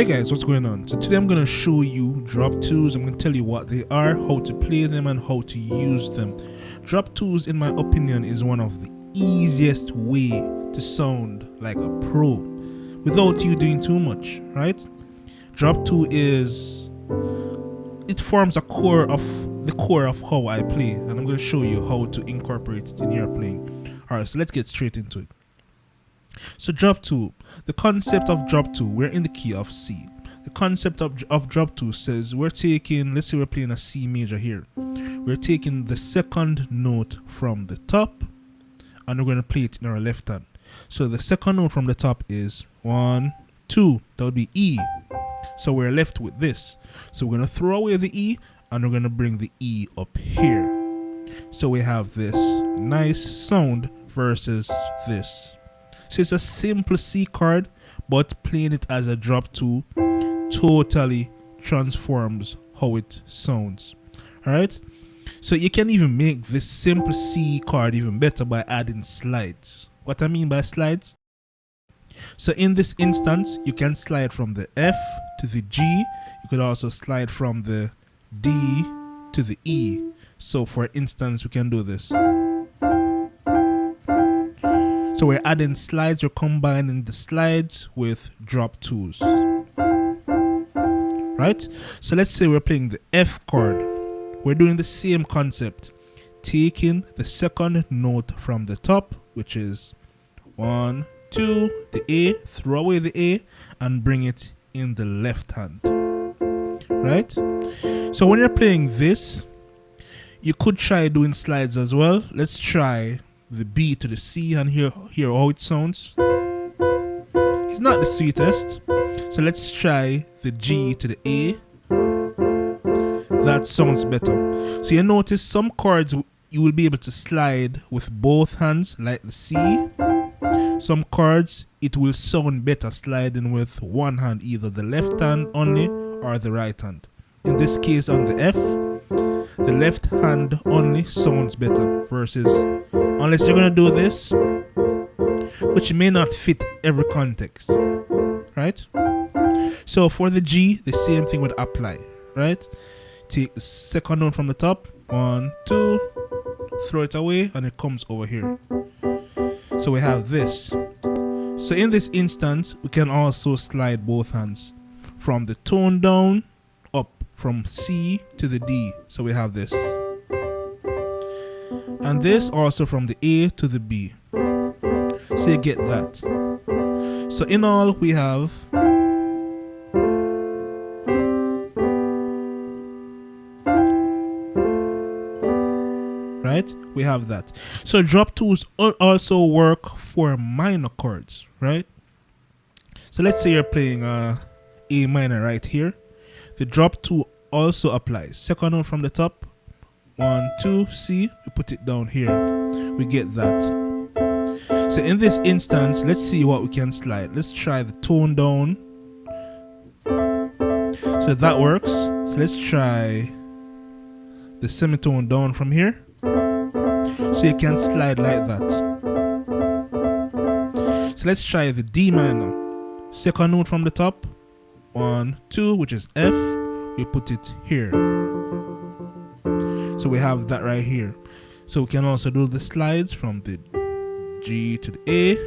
Hey guys, what's going on? So today I'm going to show you drop-2s. I'm going to tell you what they are, how to play them, and how to use them. Drop-2s, in my opinion, is one of the easiest way to sound like a pro without you doing too much, right? Drop-2 it forms the core of how I play, and I'm going to show you how to incorporate it in your playing. Alright, so let's get straight into it. So drop-2, the concept of drop-2, we're in the key of C. The concept of drop-2 says we're taking, let's say we're playing a C major here. We're taking the second note from the top and we're going to play it in our left hand. So the second note from the top is 1, 2, that would be E. So we're left with this. So we're going to throw away the E and we're going to bring the E up here. So we have this nice sound versus this. So it's a simple C chord, but playing it as a drop-2 totally transforms how it sounds. Alright? So you can even make this simple C chord even better by adding slides. What I mean by slides? So in this instance, you can slide from the F to the G. You could also slide from the D to the E. So for instance, we can do this. So we're adding slides, we're combining the slides with drop-2s. Right? So let's say we're playing the F chord. We're doing the same concept. Taking the second note from the top, which is 1, 2, the A, throw away the A, and bring it in the left hand. Right? So when you're playing this, you could try doing slides as well. Let's try the B to the C and hear how it sounds. It's not the sweetest, so let's try the G to the A. That sounds better. So you notice some chords you will be able to slide with both hands, like the C. Some chords it will sound better sliding with one hand, either the left hand only or the right hand. In this case on the F, the left hand only sounds better versus, unless you're gonna do this, which may not fit every context, right? So for the G, the same thing would apply, right? Take the second note from the top, 1, 2, throw it away, and it comes over here. So we have this. So in this instance, we can also slide both hands from the tone down up from C to the D. So we have this. And this also from the A to the B. So you get that. So in all we have right? We have that. So drop-2s also work for minor chords, right? So let's say you're playing A minor right here. The drop-2 also applies. Second note from the top, 1, 2, C, we put it down here. We get that. So in this instance, let's see what we can slide. Let's try the tone down. So that works. So let's try the semitone down from here. So you can slide like that. So let's try the D minor. Second note from the top, 1, 2, which is F. We put it here. So we have that right here. So we can also do the slides from the G to the A.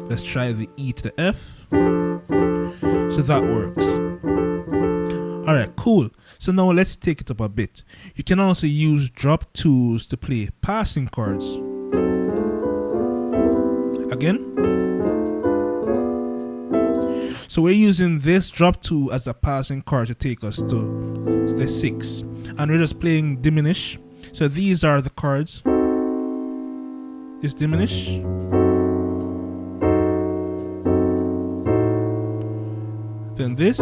Let's try the E to the F. So that works. Alright, cool. So now let's take it up a bit. You can also use drop-2s to play passing chords. Again. So we're using this drop-2 as a passing chord to take us to the 6. And we're just playing diminish. So these are the chords. This diminish. Then this.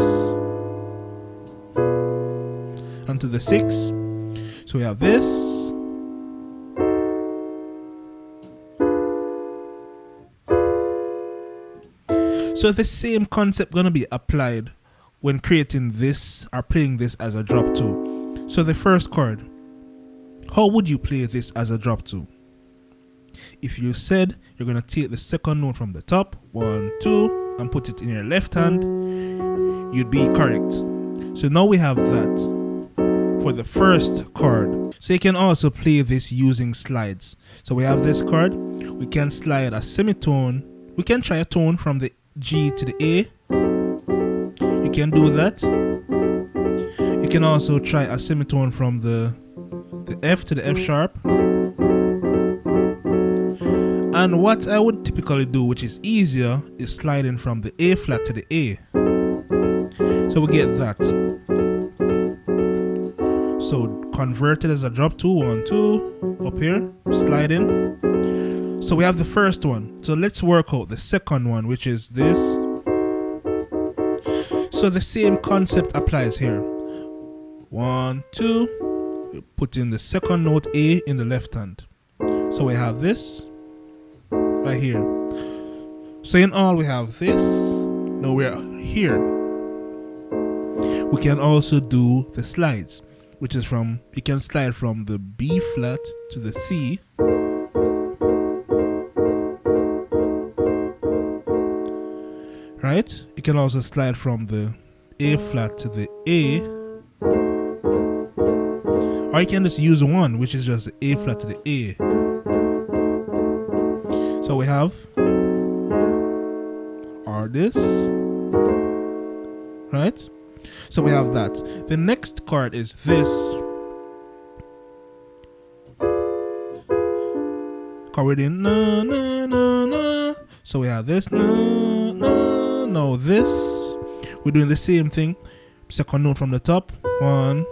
And to the 6. So we have this. So the same concept gonna be applied when creating this or playing this as a drop-2. So the first chord, how would you play this as a drop-2? If you said you're gonna take the second note from the top, 1, 2, and put it in your left hand, you'd be correct. So now we have that for the first chord. So you can also play this using slides. So we have this chord, we can slide a semitone, we can try a tone from the G to the A. You can do that. You can also try a semitone from the F to the F sharp. And what I would typically do, which is easier, is sliding from the A flat to the A. So we get that. So converted as a drop 2, 1, 2, up here, sliding. So we have the first one. So let's work out the second one, which is this. So the same concept applies here. 1, 2, we put in the second note A in the left hand. So we have this right here. So in all we have this. Now we're here. We can also do the slides, which is from, you can slide from the B flat to the C. Right? You can also slide from the A flat to the A. Or you can just use one, which is just the A flat to the A. So we have, or this, right? So we have that. The next chord is this. Chord in na na na na. So we have this na na. Now this, we're doing the same thing. Second note from the top. 1,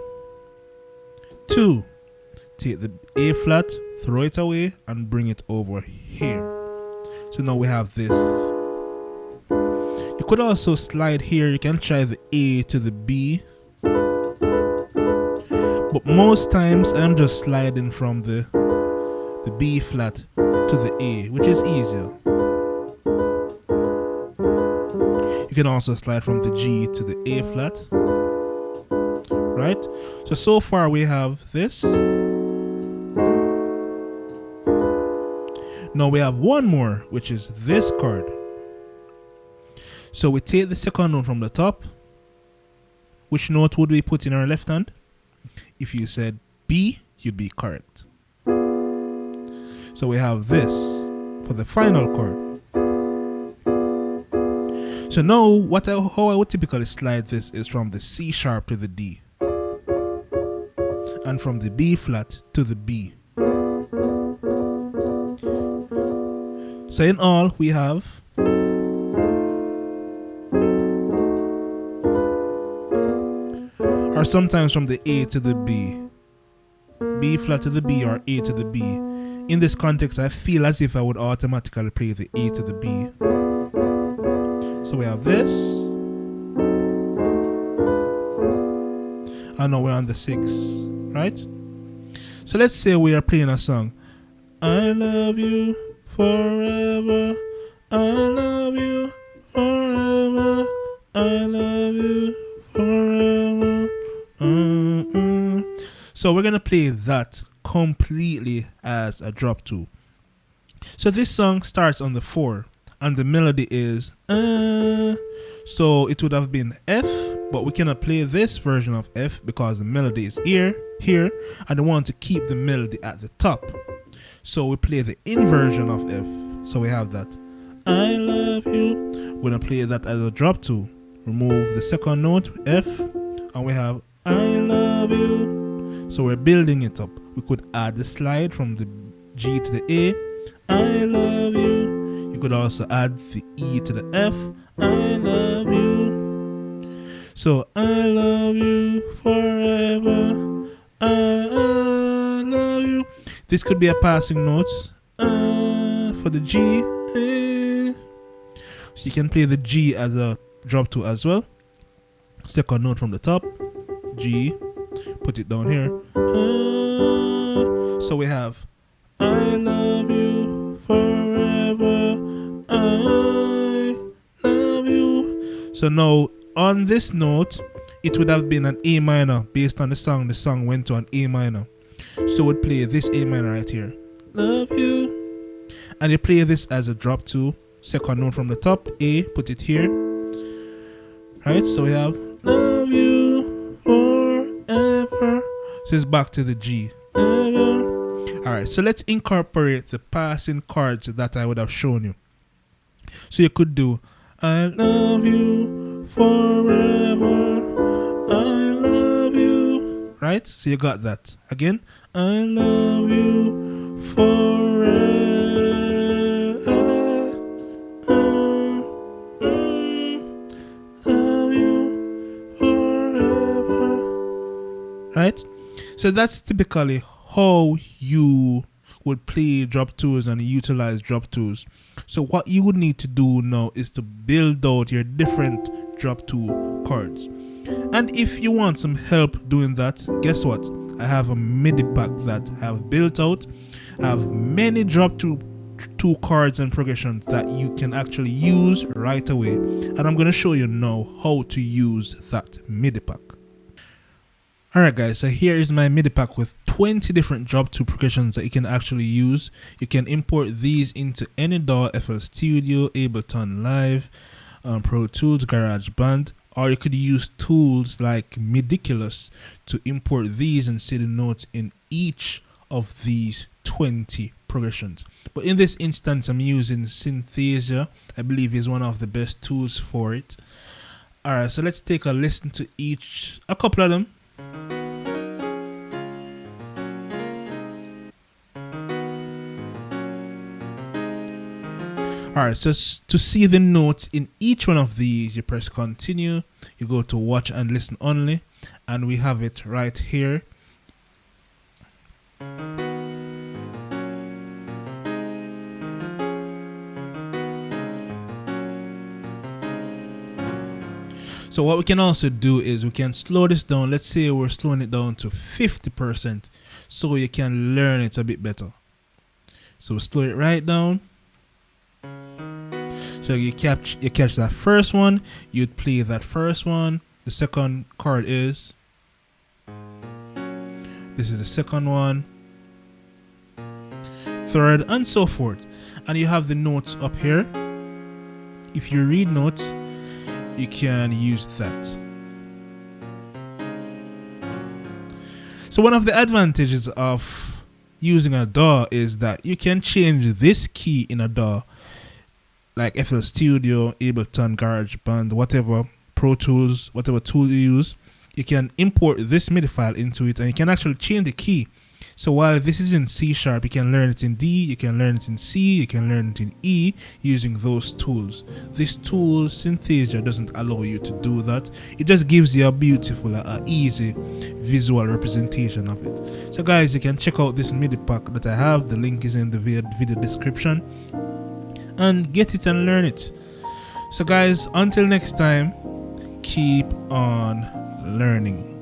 2. Take the A flat, throw it away, and bring it over here. So now we have this. You could also slide here. You can try the A to the B. But most times I'm just sliding from the B flat to the A, which is easier. You can also slide from the G to the A flat. Right? So far we have this. Now we have one more, which is this chord. So we take the second note from the top. Which note would we put in our left hand? If you said B, you'd be correct. So we have this for the final chord. So now how I would typically slide this is from the C sharp to the D. And from the B flat to the B. So in all we have or sometimes from the A to the B, B flat to the B, or A to the B. In this context, I feel as if I would automatically play the A to the B. So we have this. And now we're on the 6, right? So let's say we are playing a song. I love you forever. I love you forever. I love you forever. So we're gonna play that completely as a drop 2. So this song starts on the 4 and the melody is so it would have been F, but we cannot play this version of F because the melody is here, and we want to keep the melody at the top. So we play the inversion of F. So we have that. I love you. We're gonna play that as a drop 2. Remove the second note, F, and we have I love you. So we're building it up. We could add the slide from the G to the A. I love you. You could also add the E to the F. I love you. So I love you forever. I love you. This could be a passing note for the G. So you can play the G as a drop 2 as well. Second note from the top, G, put it down here. So we have I love you forever. I love you. So now on this note, it would have been an A minor based on the song. The song went to an A minor. So we'd play this A minor right here. Love you. And you play this as a drop 2. Second note from the top, A, put it here. right? So we have love you forever. So it's back to the G. Alright, so let's incorporate the passing chords that I would have shown you. So you could do I love you forever, I love you, right? So you got that. Again, I love you forever, love you forever, right? So that's typically how you would play drop twos and utilize drop twos. So what you would need to do now is to build out your different drop two chords. And if you want some help doing that, guess what? I have a MIDI pack that I have built out. I have many drop two chords and progressions that you can actually use right away. And I'm going to show you now how to use that MIDI pack. Alright guys, so here is my MIDI pack with 20 different drop 2 progressions that you can actually use. You can import these into any DAW, FL Studio, Ableton Live, Pro Tools, GarageBand, or you could use tools like Midiculous to import these and see the notes in each of these 20 progressions. But in this instance, I'm using Synthesia. I believe is one of the best tools for it. Alright, so let's take a listen to a couple of them. Alright, so to see the notes in each one of these, you press continue, you go to watch and listen only, and we have it right here. So what we can also do is we can slow this down. Let's say we're slowing it down to 50% so you can learn it a bit better. So slow it right down. So you catch that first one, you'd play that first one. The second chord is, this is the second one, third, and so forth. And you have the notes up here. If you read notes, you can use that. So one of the advantages of using a DAW is that you can change this key in a DAW, like FL Studio, Ableton, GarageBand, whatever, Pro Tools, whatever tool you use. You can import this MIDI file into it and you can actually change the key. So while this is in C#, you can learn it in D, you can learn it in C, you can learn it in E using those tools. This tool, Synthesia, doesn't allow you to do that. It just gives you a beautiful, easy visual representation of it. So guys, you can check out this MIDI pack that I have. The link is in the video description. And get it and learn it. So guys, until next time, keep on learning.